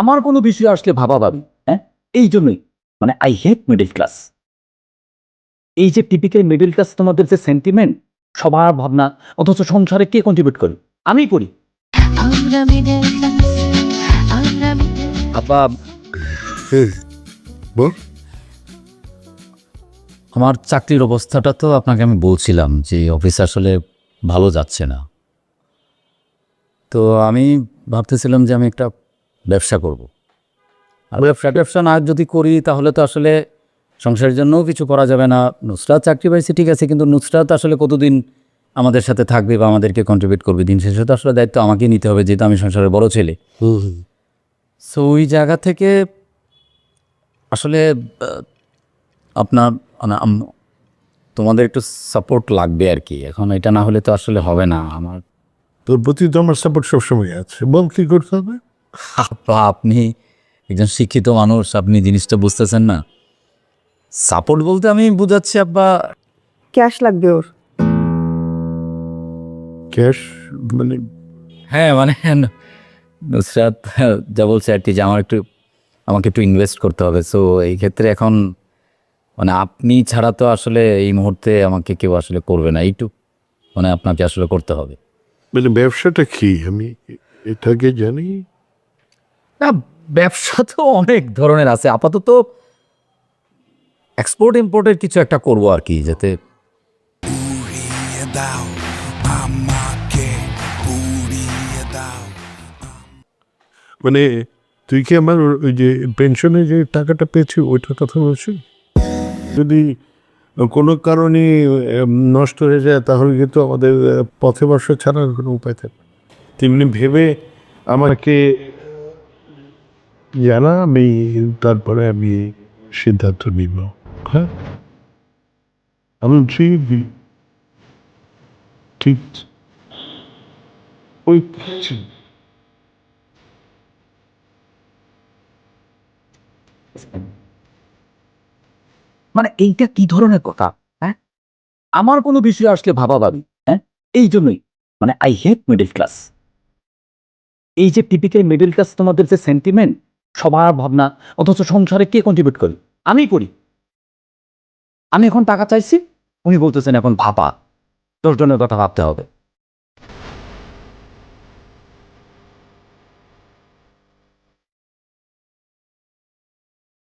আমার কোনো বিষয় আসলে ভাবাভাবি, হ্যাঁ? এই জন্যই মানে আই হেট মিডল ক্লাস। এই যে টিপিক্যাল মিডল ক্লাস তোমাদের যে সেন্টিমেন্ট, সবার ভাবনা, অথচ সংসারে কে কন্ট্রিবিউট করে? আমিই করি। আব্বা, বল। আমার চাকরির অবস্থাটা তো আপনাকে আমি বলছিলাম যে অফিসে আসলে ভালো যাচ্ছে না। তো আমি ভাবতেছিলাম যে আমি একটা ব্যবসা করব। আর ব্যবসা না যদি করি তাহলে তো আসলে সংসারের জন্যও কিছু করা যাবে না। নুসরাত চাকরি পাইছে ঠিক আছে, কিন্তু নুসরাত আসলে কতদিন আমাদের সাথে থাকবে বা আমাদেরকে কন্ট্রিবিউট করবে? দিন শেষে তো আসলে দায়িত্ব আমাকেই নিতে হবে, যেহেতু আমি সংসারের বড় ছেলে। সো ওই জায়গা থেকে আসলে আপনার মানে তোমাদের একটু সাপোর্ট লাগবে আর কি। এখন এটা না হলে তো আসলে হবে না আমার। তোর প্রতি তো আমার সাপোর্ট সবসময় আছে, বল কি করতে হবে। আপনি একজন শিক্ষিত মানুষ, আপনি জিনিসটা বুঝতেছেন না। সাপোর্ট বলতে আমি বুঝাচ্ছি আব্বা, ক্যাশ লাগবে ওর। ক্যাশ মানে? হ্যাঁ মানে নুসরাত যা বলছে আর কি, যে আমাকে একটু ইনভেস্ট করতে হবে। সো এই ক্ষেত্রে এখন মানে আপনি ছাড়া তো আসলে এই মুহূর্তে আমাকে কেউ আসলে করবে না, এইটুক মানে আপনাকে আসলে করতে হবে। মানে ব্যবসাটা কি আমি এটাকে জানি না, ব্যবসা তো অনেক ধরনের আছে। আপাতত এক্সপোর্ট ইম্পোর্টের কিছু একটা করব আর কি, যাতে মানে তুই কি আমার ওই যে পেনশনে যে টাকাটা পেয়েছি ওইটার কথা বলছিস? যদি কোনো কারণে নষ্ট হয়ে যায় তাহলে কিন্তু আমাদের পথে বর্ষা ছাড়ার কোনো উপায় থাকে না। তেমনি ভেবে আমাকে জানা, আমি তারপরে আমি সিদ্ধান্ত নিব। হ্যাঁ, আমি ঠিক ওই মানে এইটা কি ধরনের কথা? হ্যাঁ, আমার কোনো বিষয় আসলে ভাবাভাবি, হ্যাঁ? এই জন্যই মানে আই হেট মিডল ক্লাস। এই যে টিপিক্যাল মিডল ক্লাস তোমাদের যে সেন্টিমেন্ট, সবার ভাবনা, অথচ সংসারে কে কন্ট্রিবিউট করে? আমিই করি। আমি এখন টাকা চাইছি, উনি বলতেছেন এখন ভাবা, 10 জনের কথা ভাবতে হবে।